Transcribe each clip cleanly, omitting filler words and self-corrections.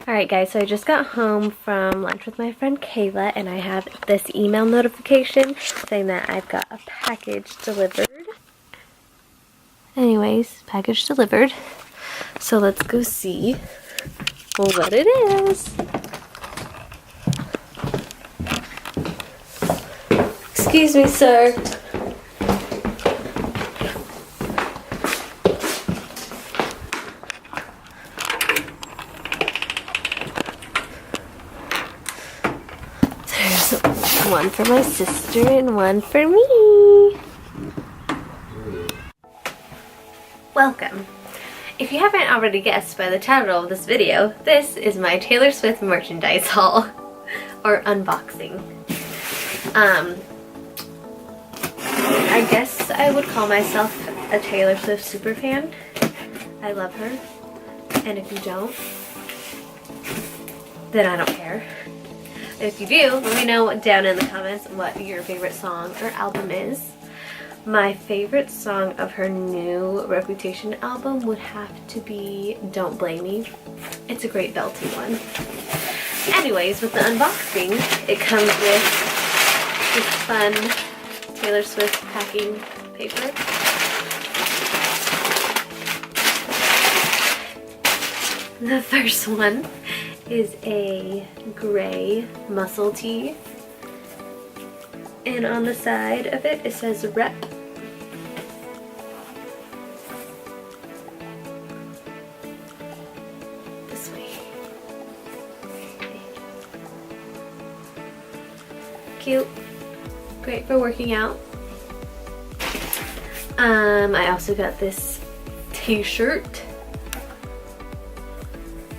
Alright guys, so I just got home from lunch with my friend Kayla and I have this email notification saying that I've got a package delivered. Anyways, package delivered. So let's go see what it is. Excuse me, sir. There's one for my sister and one for me. Welcome. If you haven't already guessed by the title of this video, this is my Taylor Swift merchandise haul, or unboxing. I guess I would call myself a Taylor Swift superfan. I love her, and if you don't, then I don't care. If you do, let me know down in the comments what your favorite song or album is. My favorite song of her new Reputation album would have to be Don't Blame Me. It's a great belty one. Anyways, with the unboxing, it comes with this fun Taylor Swift packing paper. The first one is a gray muscle tee, and on the side of it, it says Rep. This way. Cute. Great for working out. I also got this t-shirt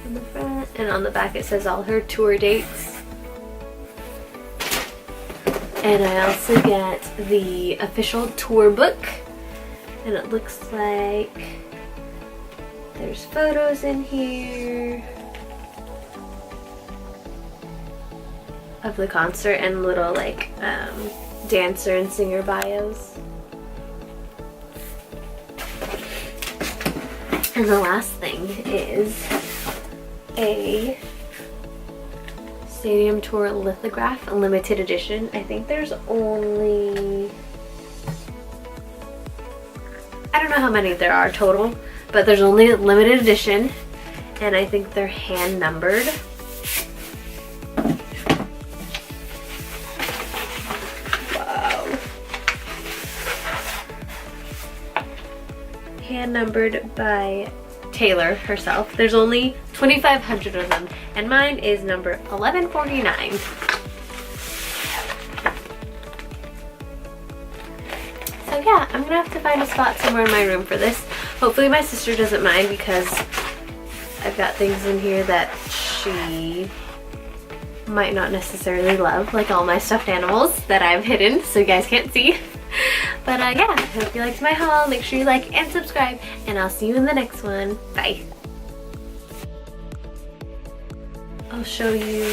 on the front, and on the back it says all her tour dates. And I also got the official tour book, and it looks like there's photos in here of the concert and little like dancer and singer bios. And the last thing is a Stadium Tour lithograph, a limited edition. I think there's only, I don't know how many there are total, but there's only a limited edition, and I think they're hand numbered. Wow. Hand numbered by Taylor herself. There's only 2,500 of them, and mine is number 1149. So yeah, I'm gonna have to find a spot somewhere in my room for this. Hopefully my sister doesn't mind, because I've got things in here that she might not necessarily love, like all my stuffed animals that I've hidden so you guys can't see. But yeah, I hope you liked my haul. Make sure you like and subscribe, and I'll see you in the next one. Bye. I'll show you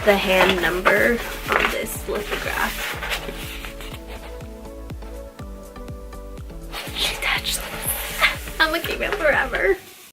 the hand number on this lithograph. She touched this. I'm gonna keep it forever.